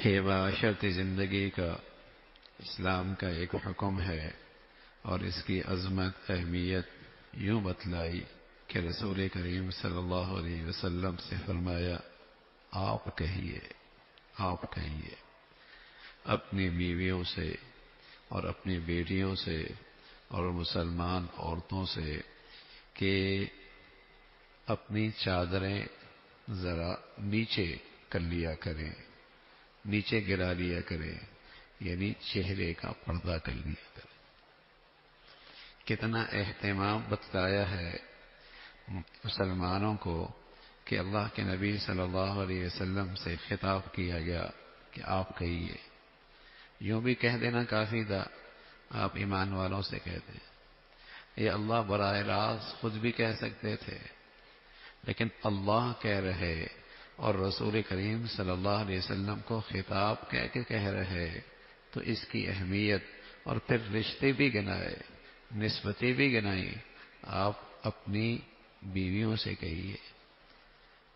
ہے معاشرتی زندگی کا اسلام کا ایک حکم ہے، اور اس کی عظمت اہمیت یوں بتلائی کہ رسول کریم صلی اللہ علیہ وسلم سے فرمایا، آپ کہیے اپنی بیویوں سے اور اپنی بیٹیوں سے اور مسلمان عورتوں سے کہ اپنی چادریں ذرا نیچے کر لیا کریں، نیچے گرا لیا کریں، یعنی چہرے کا پردہ کر لیا کریں۔ کتنا اہتمام بتلایا ہے مسلمانوں کو کہ اللہ کے نبی صلی اللہ علیہ وسلم سے خطاب کیا گیا کہ آپ کہیے۔ یوں بھی کہہ دینا کافی تھا، آپ ایمان والوں سے کہہ دیں، یہ اللہ براہ راست خود بھی کہہ سکتے تھے، لیکن اللہ کہہ رہے اور رسول کریم صلی اللہ علیہ وسلم کو خطاب کہہ کے کہہ رہے تو اس کی اہمیت، اور پھر رشتے بھی گنائے، نسبتیں بھی گنائی۔ آپ اپنی بیویوں سے کہیے،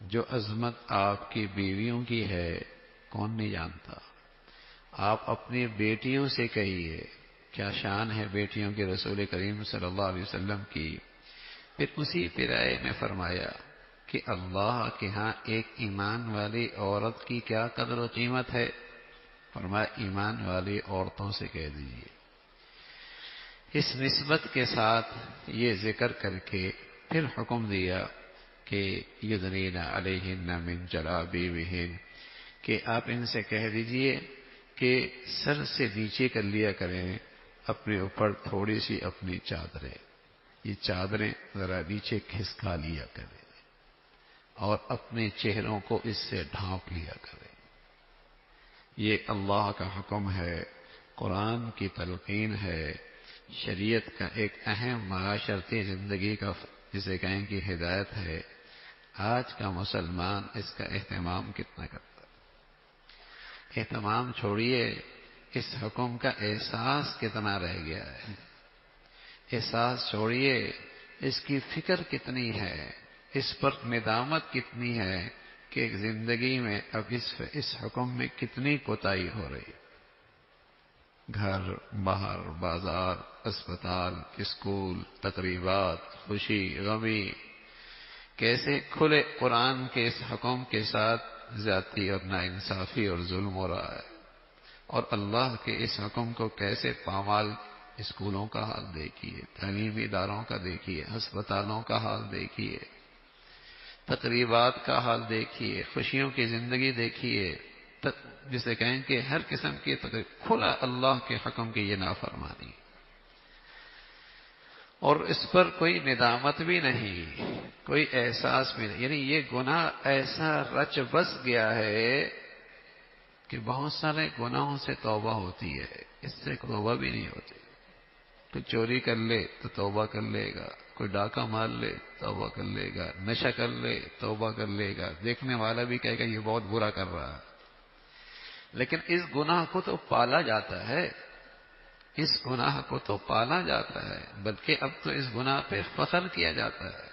جو عظمت آپ کی بیویوں کی ہے کون نہیں جانتا۔ آپ اپنی بیٹیوں سے کہیے، کیا شان ہے بیٹیوں کی رسول کریم صلی اللہ علیہ وسلم کی۔ پھر اسی پرائے میں فرمایا کہ اللہ کے ہاں ایک ایمان والی عورت کی کیا قدر و قیمت ہے، فرمایا ایمان والی عورتوں سے کہہ دیجیے۔ اس نسبت کے ساتھ یہ ذکر کر کے پھر حکم دیا کہ یدنین علیہن من جلابیبہن، کہ آپ ان سے کہہ دیجئے کہ سر سے نیچے کر لیا کریں اپنے اوپر تھوڑی سی اپنی چادریں، یہ چادریں ذرا نیچے کھسکا لیا کریں اور اپنے چہروں کو اس سے ڈھانپ لیا کریں۔ یہ اللہ کا حکم ہے، قرآن کی تلقین ہے، شریعت کا ایک اہم معاشرتی زندگی کا جسے کہیں کہ ہدایت ہے۔ آج کا مسلمان اس کا اہتمام کتنا کرتا ہے؟ اہتمام چھوڑیے، اس حکم کا احساس کتنا رہ گیا ہے۔ احساس چھوڑیے، اس کی فکر کتنی ہے، اس پر ندامت کتنی ہے کہ زندگی میں اب اس حکم میں کتنی کوتاہی ہو رہی ہے۔ گھر، باہر، بازار، اسپتال، اسکول، تقریبات، خوشی، غمی، کیسے کھلے قرآن کے اس حکم کے ساتھ زیادتی اور ناانصافی اور ظلم ہو رہا ہے، اور اللہ کے اس حکم کو کیسے پامال۔ اسکولوں کا حال دیکھیے، تعلیمی اداروں کا دیکھیے، ہسپتالوں کا حال دیکھیے، تقریبات کا حال دیکھیے، خوشیوں کی زندگی دیکھیے، جسے کہیں کہ ہر قسم کی تقریب کھلا اللہ کے حکم کی یہ نافرمانی، اور اس پر کوئی ندامت بھی نہیں، کوئی احساس بھی نہیں۔ یعنی یہ گناہ ایسا رچ بس گیا ہے کہ بہت سارے گناہوں سے توبہ ہوتی ہے، اس سے توبہ بھی نہیں ہوتی۔ کوئی چوری کر لے تو توبہ کر لے گا، کوئی ڈاکہ مار لے توبہ کر لے گا، نشہ کر لے توبہ کر لے گا، دیکھنے والا بھی کہے گا یہ بہت برا کر رہا ہے، لیکن اس گناہ کو تو پالا جاتا ہے، اس گناہ کو تو پالا جاتا ہے، بلکہ اب تو اس گناہ پہ فخر کیا جاتا ہے،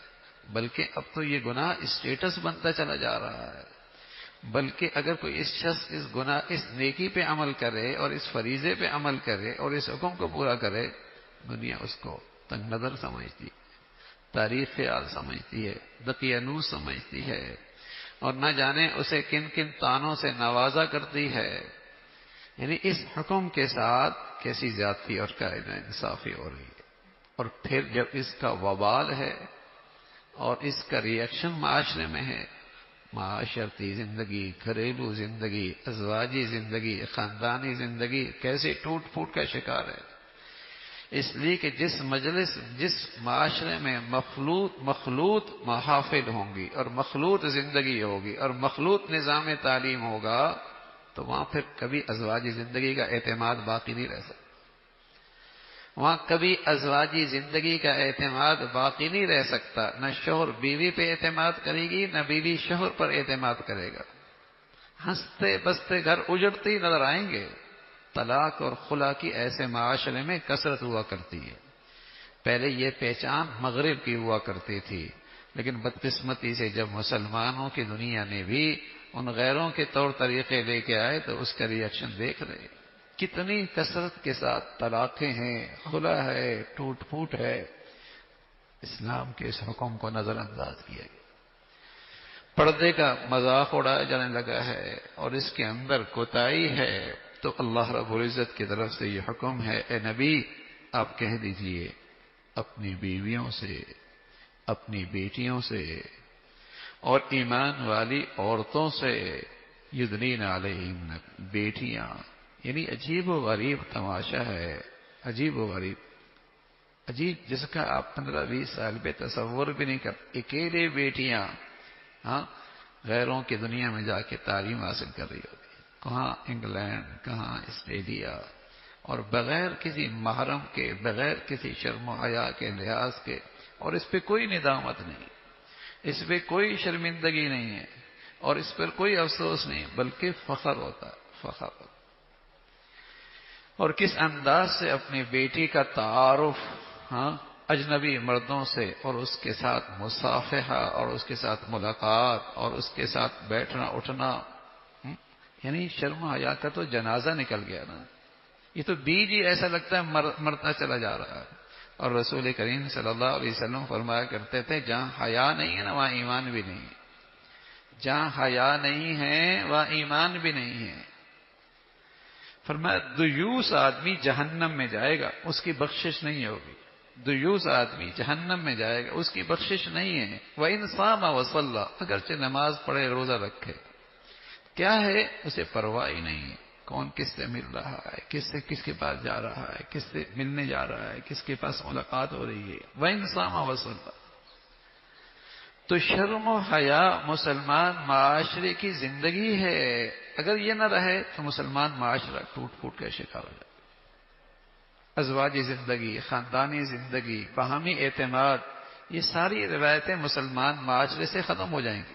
بلکہ اب تو یہ گناہ اسٹیٹس بنتا چلا جا رہا ہے۔ بلکہ اگر کوئی اس شخص اس نیکی پہ عمل کرے اور اس فریضے پہ عمل کرے اور اس حکم کو پورا کرے، دنیا اس کو تنگ نظر سمجھتی ہے، تاریخ خیال سمجھتی ہے، دقیانوس سمجھتی ہے، اور نہ جانے اسے کن کن طعنوں سے نوازا کرتی ہے۔ یعنی اس حکم کے ساتھ کیسی زیادتی اور ناانصافی ہو رہی ہے، اور پھر جب اس کا وبال ہے اور اس کا ریئیکشن معاشرے میں ہے، معاشرتی زندگی، گھریلو زندگی، ازواجی زندگی، خاندانی زندگی کیسے ٹوٹ پھوٹ کا شکار ہے۔ اس لیے کہ جس معاشرے میں مخلوط محافل ہوں گی اور مخلوط زندگی ہوگی اور مخلوط نظام تعلیم ہوگا، تو وہاں پھر کبھی ازواجی زندگی کا اعتماد باقی نہیں رہ سکتا، وہاں کبھی ازواجی زندگی کا اعتماد باقی نہیں رہ سکتا۔ نہ شوہر بیوی پہ اعتماد کرے گی، نہ بیوی شوہر پر اعتماد کرے گا، ہنستے بستے گھر اجڑتے ہی نظر آئیں گے۔ طلاق اور خلا کی ایسے معاشرے میں کثرت ہوا کرتی ہے۔ پہلے یہ پہچان مغرب کی ہوا کرتی تھی، لیکن بدقسمتی سے جب مسلمانوں کی دنیا نے بھی ان غیروں کے طور طریقے لے کے آئے تو اس کا ریئیکشن دیکھ رہے، کتنی کثرت کے ساتھ طلاقیں ہیں، خلا ہے، ٹوٹ پھوٹ ہے، اسلام کے اس حکم کو نظر انداز کیا گیا، پردے کا مذاق اڑایا جانے لگا ہے اور اس کے اندر کوتاہی ہے۔ تو اللہ رب العزت کی طرف سے یہ حکم ہے، اے نبی آپ کہہ دیجئے اپنی بیویوں سے، اپنی بیٹیوں سے اور ایمان والی عورتوں سے، یدنین علیہن، بیٹیاں، یعنی عجیب و غریب تماشا ہے، عجیب و غریب، عجیب جس کا آپ 15-20 سال پہ تصور بھی نہیں کر، اکیلے بیٹیاں، ہاں، غیروں کی دنیا میں جا کے تعلیم حاصل کر رہی ہوتی، کہاں انگلینڈ، کہاں آسٹریلیا، اور بغیر کسی محرم کے، بغیر کسی شرم و حیا کے لحاظ کے، اور اس پہ کوئی ندامت نہیں، اس پہ کوئی شرمندگی نہیں ہے اور اس پر کوئی افسوس نہیں، بلکہ فخر ہوتا ہے، فخر ہوتا ہے۔ اور کس انداز سے اپنی بیٹی کا تعارف، ہاں، اجنبی مردوں سے اور اس کے ساتھ مصافحہ اور اس کے ساتھ ملاقات اور اس کے ساتھ بیٹھنا اٹھنا، یعنی شرم و حیا کا تو جنازہ نکل گیا نا، یہ تو بیج ہی ایسا لگتا ہے مرتا چلا جا رہا ہے۔ اور رسول کریم صلی اللہ علیہ وسلم فرمایا کرتے تھے جہاں حیا نہیں ہے نا وہاں ایمان بھی نہیں ہے، جہاں حیا نہیں ہے وہاں ایمان بھی نہیں ہے۔ فرمایا دیوس آدمی جہنم میں جائے گا، اس کی بخشش نہیں ہوگی، دیوس آدمی جہنم میں جائے گا، اس کی بخشش نہیں ہے۔ وَإِنْ صَامَ وَصَلَّى، اگرچہ نماز پڑھے، روزہ رکھے، کیا ہے اسے پرواہ ہی نہیں ہے، کون کس سے مل رہا ہے، کس سے کس کے پاس جا رہا ہے، کس سے ملنے جا رہا ہے، کس کے پاس ملاقات ہو رہی ہے۔ وَإِنْ صَامَ وَصَلَّى، تو شرم و حیا مسلمان معاشرے کی زندگی ہے، اگر یہ نہ رہے تو مسلمان معاشرہ ٹوٹ پھوٹ کا شکار ہو جائے۔ ازواجی زندگی، خاندانی زندگی، باہمی اعتماد، یہ ساری روایتیں مسلمان معاشرے سے ختم ہو جائیں گی۔